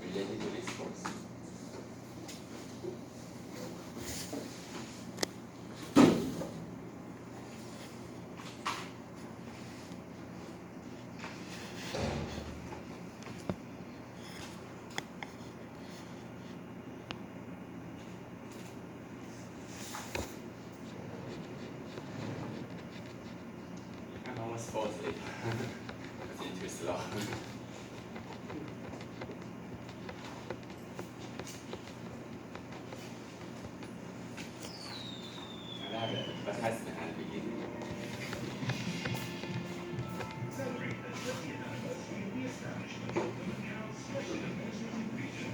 related to this course. I'm almost fall asleep. It's too slow. I have an advertisement at the beginning. Celebrate the 30th anniversary of the establishment of the Macau Special Administrative Region.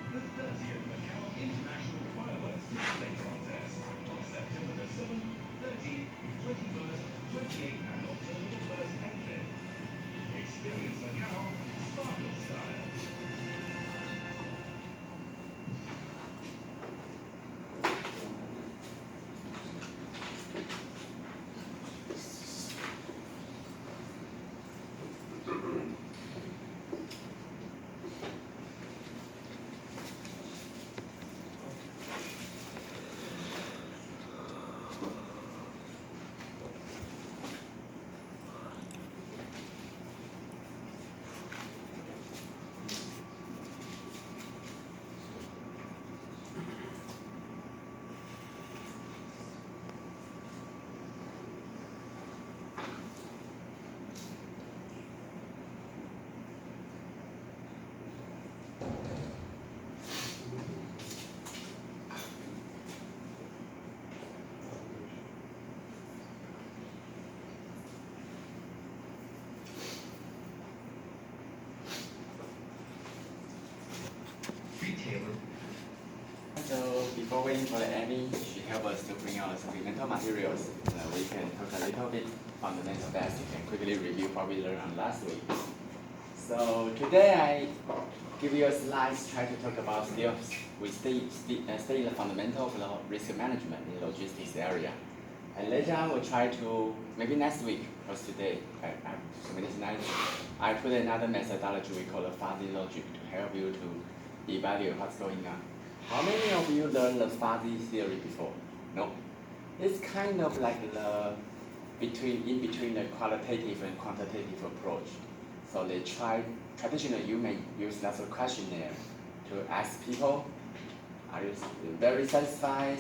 The 30th Macau International Fireworks Display Contest on September the 7th, 13th, 21st, 28th and October the 1st and 5th. Experience Macau Sparkle Style. Retailer. So before waiting for the Amy, she helped us to bring out supplemental materials. We can talk a little bit fundamental basic and quickly review what we learned on last week. So today I give you a slides, try to talk about we stay in the fundamental of the risk management in the logistics area. And later on we'll try to, maybe next week, because today, I put another methodology we call a fuzzy logic to help you to evaluate what's going on. How many of you learned the fuzzy theory before? No? It's kind of like in between the qualitative and quantitative approach. So they traditionally you may use lots of questionnaire to ask people, are you very satisfied,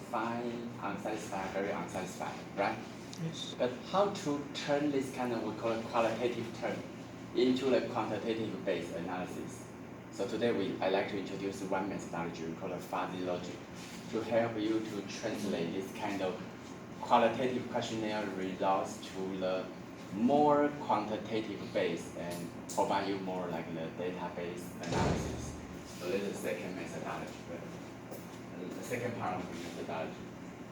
fine, unsatisfied, very unsatisfied, right? Yes. But how to turn this kind of, we call it qualitative term, into a quantitative based analysis. So today I like to introduce one methodology we call a fuzzy logic to help you to translate this kind of qualitative questionnaire results to the more quantitative base and provide you more like the database analysis. So this is the second methodology, the second part of the methodology.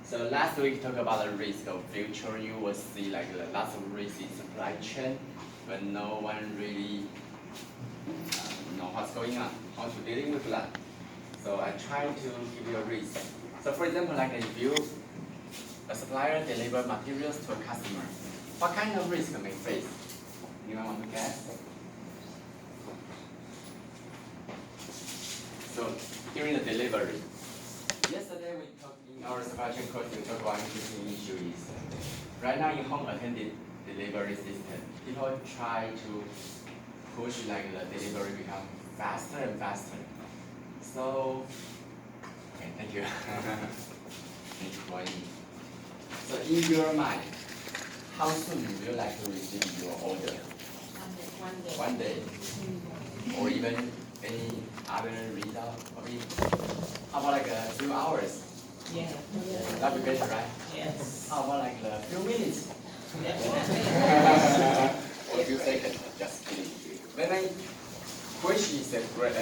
So last week we talked about the risk of future. You will see like lots of risk in supply chain, but no one really know what's going on, how to dealing with that. So I try to give you a risk. So for example, like if a supplier deliver materials to a customer, what kind of risk may face? Anyone want to guess? So during the delivery, yesterday we talked in our supply chain course, we talked about interesting issues. Right now in home attended delivery system, people try to push like the delivery become faster and faster. So, okay, thank you. Thank you for it. So in your mind, how soon would you like to receive your order? One day. Or even any other result? I mean, how about like a few hours? Yeah. That'd be better, right? Yes. How about like a few minutes? Or a few seconds? Just kidding. When I which is a great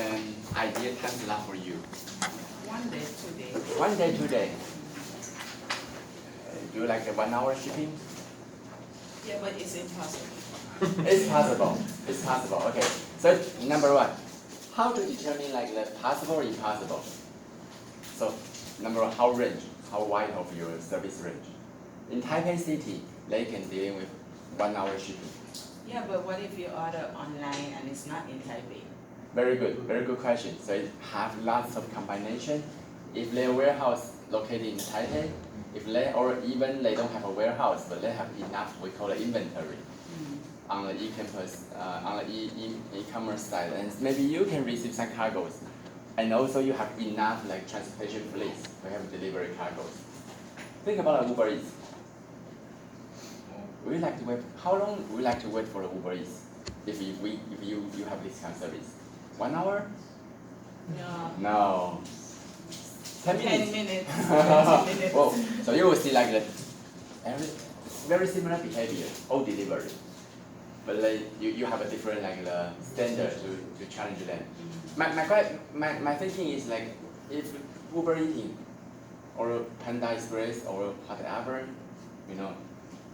ideal time slot for you? 1 day, 2 days. 1 day, 2 days. Do you like the 1 hour shipping? Yeah, but it's impossible. It's possible. It's possible. Okay. So number one, how to determine like the possible or impossible? So number one, how wide of your service range? In Taipei City, they can deal with 1 hour shipping. Yeah, but what if you order online and it's not in Taipei? Very good question. So it have lots of combination. If their warehouse located in Taipei, if they or even they don't have a warehouse, but they have enough, we call it inventory on the e-commerce e-commerce side, and maybe you can receive some cargos, and also you have enough like transportation fleets to have delivery cargos. Think about Uber Eats. We like to wait. How long we like to wait for the Uber Eats? If you have this kind of service, 1 hour? No. No. 10 minutes. 10 minutes. 20 minutes. Whoa. So you will see like the very similar behavior, all delivery. But like you have a different like the standard to challenge them. My thinking is like if Uber Eating or Panda Express or whatever, you know,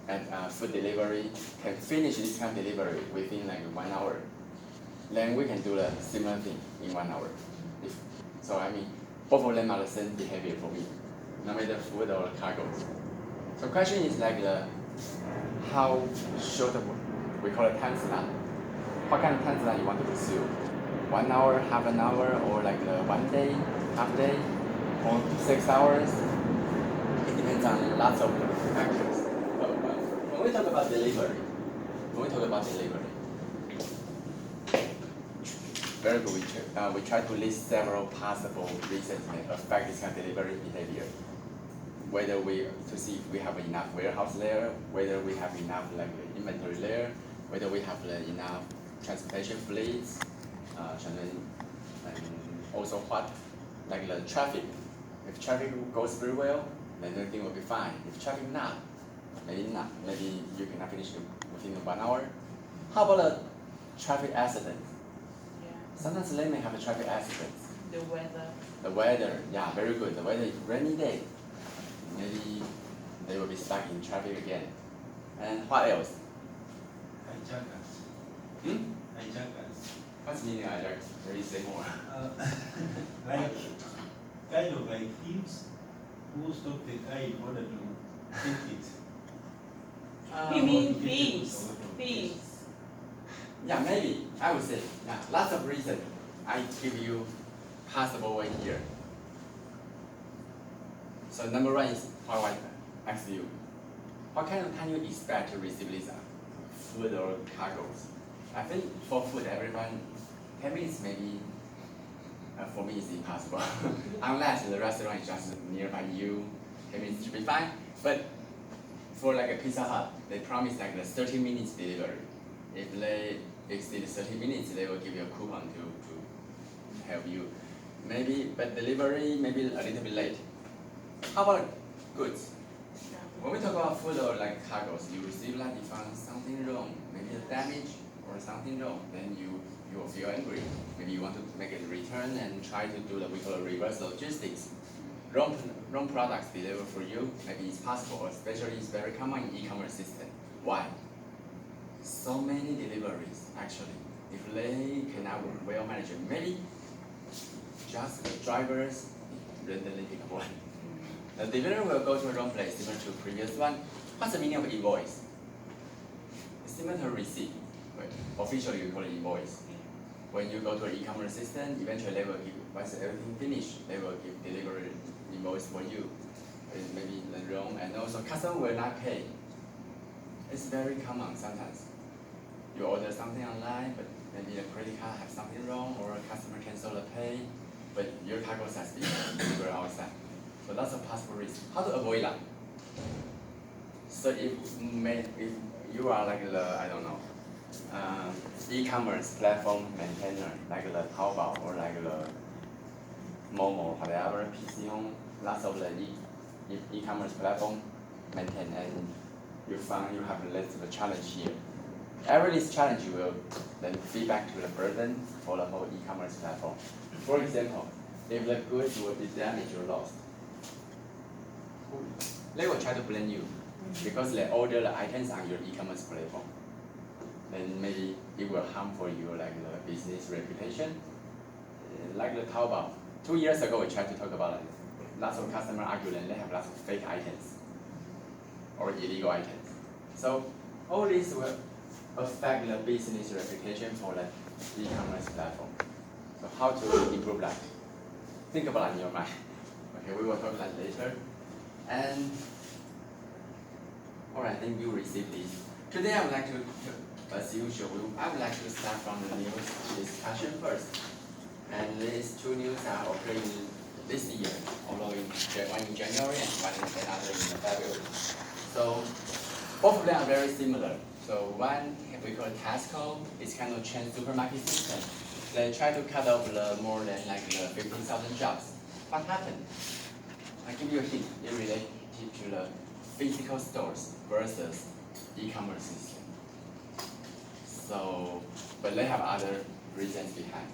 and food delivery can finish this kind of delivery within like 1 hour, then we can do the similar thing in 1 hour. So I mean, both of them are the same behavior for me, no matter food or cargo. So question is like how short of, we call it time slot. What kind of time slot you want to pursue? 1 hour, half an hour, or like 1 day, half day, or 6 hours? It depends on lots of factors. But when we talk about delivery, very good. We try to list several possible reasons that affect this kind of delivery behavior. Whether to see if we have enough warehouse there, whether we have enough like inventory there, whether we have enough transportation fleets, and also what like the traffic. If traffic goes very well, then everything will be fine. If traffic not, maybe you cannot finish within 1 hour. How about a traffic accident? Sometimes they may have a traffic accident. The weather, yeah, very good. The weather is rainy day. Maybe they will be stuck in traffic again. And what else? Hijackers. What's meaning of hijackers? Maybe say more. Like kind of like thieves who stop the car in order to take it. You mean thieves? Thieves. Yeah, maybe. I would say, yeah, lots of reasons. I give you possible way here. So number one is what I ask you. What kind of time you expect to receive these food or cargos? I think for food, everyone, 10 minutes maybe, for me it's impossible. Unless the restaurant is just nearby you, 10 minutes should be fine. But for like a Pizza Hut, they promise like the 30 minutes delivery. If they exceed 30 minutes, they will give you a coupon to help you. Maybe, but delivery maybe a little bit late. How about goods? When we talk about food or like cargos, you receive like you found something wrong, maybe a damage or something wrong, then you will feel angry. Maybe you want to make a return and try to do what we call a reverse logistics. Wrong products delivered for you, maybe it's possible, especially it's very common in e-commerce system. Why? So many deliveries actually. If they cannot well manage it, maybe just the drivers randomly pick one. The delivery will go to the wrong place, similar to the previous one. What's the meaning of invoice? It's similar to a receipt. Officially, we call it invoice. When you go to an e-commerce system, eventually they will give, once everything finished, they will give delivery invoice for you. It's maybe wrong, and also customer will not pay. It's very common sometimes. You order something online, but maybe the credit card has something wrong, or a customer cancel the pay, but your cargo has been delivered outside. So that's a possible risk. How to avoid that? So if you are like the, I don't know, e-commerce platform maintainer, like the Taobao or like the Momo, whatever, PC Home, lots of the e-commerce platform maintain, and you found you have less of a challenge here. Every this challenge will then feed back to the burden for the whole e-commerce platform. For example, if the goods will be damaged or lost, they will try to blame you because they order the items on your e-commerce platform. Then maybe it will harm for you like the business reputation. Like the Taobao. 2 years ago we tried to talk about it. Lots of customers argue that they have lots of fake items. or illegal items. So all this will affect the business reputation for the e-commerce platform. So how to improve that? Think about it in your mind. Okay, we will talk about that later. And all right, then you receive this. Today I would like to, as usual, I would like to start from the news discussion first. And these two news are occurring this year, although one in January and another in February. So both of them are very similar. So one we call Tesco, it's kind of chain supermarket system. They try to cut off more than like 15,000 jobs. What happened? I give you a hint. It related to the physical stores versus e-commerce system. So, but they have other reasons behind.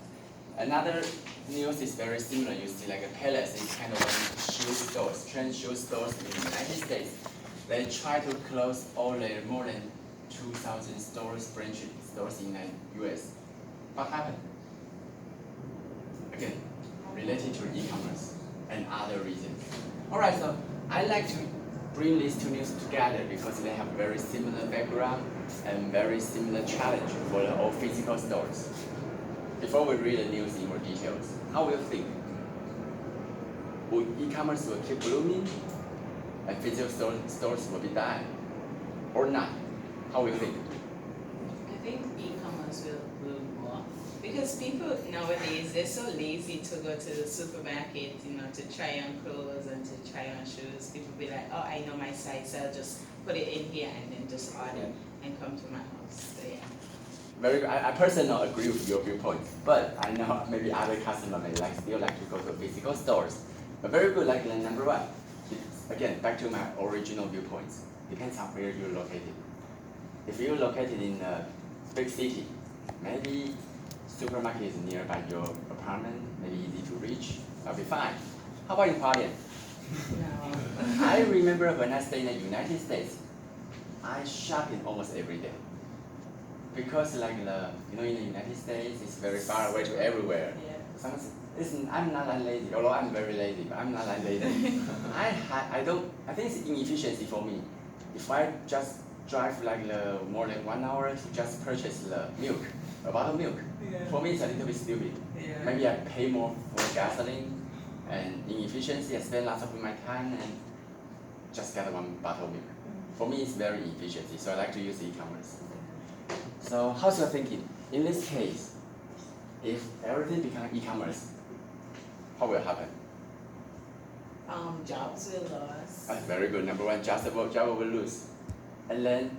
Another news is very similar. You see like a Palace is kind of like shoe stores, trend shoe stores in the United States. They try to close all their more than 2,000 stores in the US. What happened? Again, related to e-commerce and other reasons. All right, so I like to bring these two news together because they have very similar background and very similar challenge for the all physical stores. Before we read the news in more details, how will you think? Would e-commerce will keep blooming and physical stores will be dying or not? How will you think? I think e-commerce will bloom more because people nowadays they're so lazy to go to the supermarket, to try on clothes and to try on shoes. People be like, oh, I know my size, so I'll just put it in here and then just order and come to my house. So yeah. Very good. I personally agree with your viewpoint, but I know maybe other customers may still like to go to physical stores. But very good, like number one. Again, back to my original viewpoints. Depends on where you're located. If you're located in a big city, maybe supermarket is nearby your apartment, maybe easy to reach, that'll be fine. How about in Hualien? No. I remember when I stayed in the United States, I shopping almost every day. Because in the United States, it's very far away to everywhere. Yeah. I'm not that lazy, although I'm very lazy, but I'm not that lazy. I think it's inefficiency for me. If I just drive more than 1 hour to just purchase the milk, a bottle of milk, for me it's a little bit stupid. Yeah. Maybe I pay more for gasoline and inefficiency, I spend lots of my time and just get one bottle of milk. For me it's very inefficient, so I like to use e-commerce. So how's your thinking? In this case, if everything becomes e-commerce, what will happen? Jobs will lose. That's very good. Number one, job will lose. And then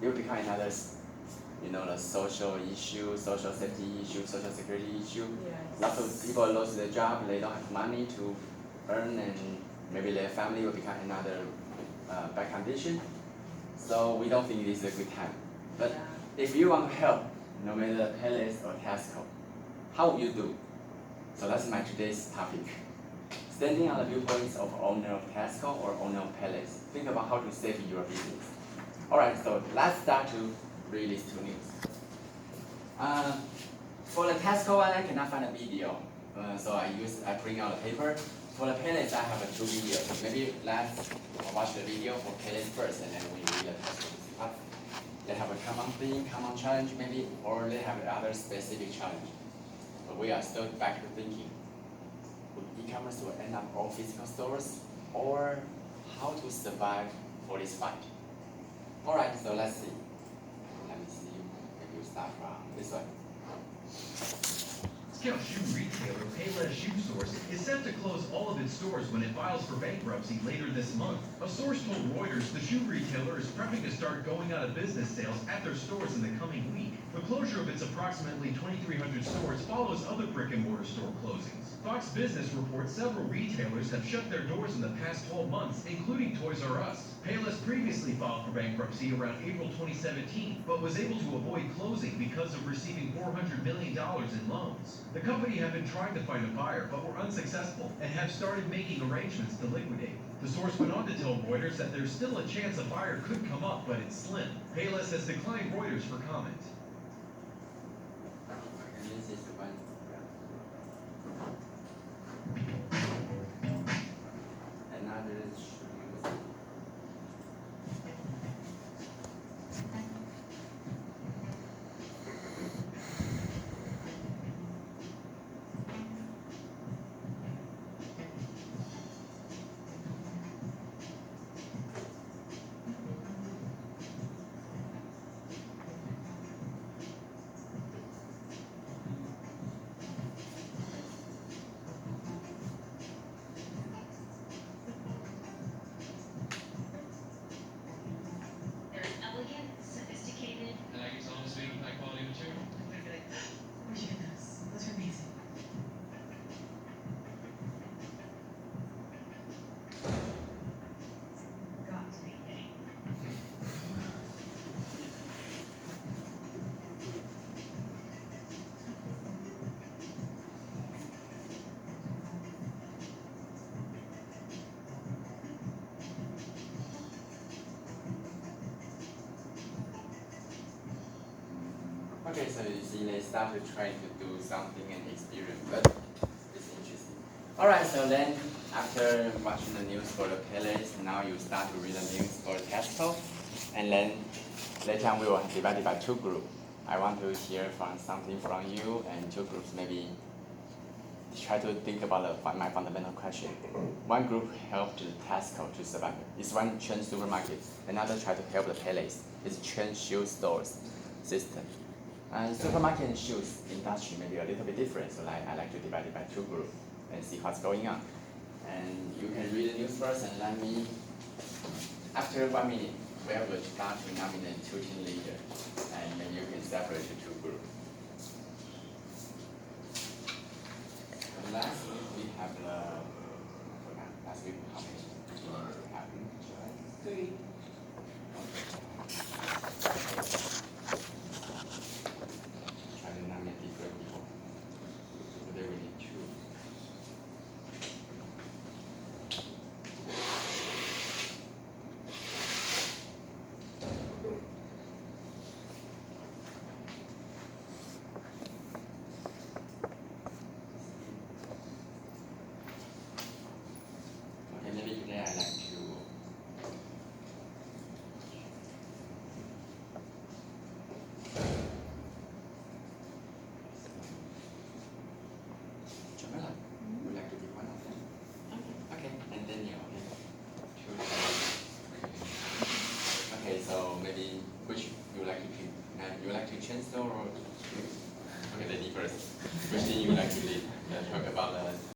it will become another, the social issue, social safety issue, social security issue. Yes. Lots of people lose their job, they don't have money to earn, and maybe their family will become another bad condition. So we don't think this is a good time. But if you want to help, no matter Palace or Tesco, how would you do? So that's my today's topic. Standing on the viewpoints of owner of Tesco or owner of Palace, think about how to save your business. All right, so let's start to read these two news. For the Tesco one, I cannot find a video, so I bring out a paper. For the Palace, I have two videos. Maybe let's watch the video for Palace first, and then we read the Tesco. They have a common thing, common challenge maybe, or they have other specific challenge. But we are still back to thinking, would e-commerce will end up all physical stores, or how to survive for this fight? All right, so let's see. Let me see, maybe we start from this one. Scout shoe retailer Payless Shoe Source is set to close all of its stores when it files for bankruptcy later this month. A source told Reuters the shoe retailer is prepping to start going out of business sales at their stores in the coming week. The closure of its approximately 2,300 stores follows other brick-and-mortar store closings. Fox Business reports several retailers have shut their doors in the past 12 months, including Toys R Us. Payless previously filed for bankruptcy around April 2017, but was able to avoid closing because of receiving $400 million in loans. The company had been trying to find a buyer, but were unsuccessful, and have started making arrangements to liquidate. The source went on to tell Reuters that there's still a chance a buyer could come up, but it's slim. Payless has declined Reuters for comment. Okay, so you see they start to try to do something and experience, but it's interesting. Alright, so then after watching the news for the palace, now you start to read the news for Tesco, and then later on we will divide it by two groups. I want to hear from something from you, and two groups maybe try to think about my fundamental question. One group helped Tesco to survive. It's one chain supermarket. Another try to help the palace. It's chain shoe stores system. And supermarket and shoes industry may be a little bit different, so I like to divide it by two groups and see what's going on. And you can read the news first and let me, after 1 minute, we will start to nominate two team leaders, and then you can separate the two groups. And last week we have the, I forgot, last week how many teams we have? 3. Try to nominate different people. Today we need two. Okay, maybe today I like to Jamila, would like to be one of them? Okay, and then you, okay. Two. Okay, so maybe which you like to pick? You like to change or? Okay, lady first. Which thing you like to lead? Talk about the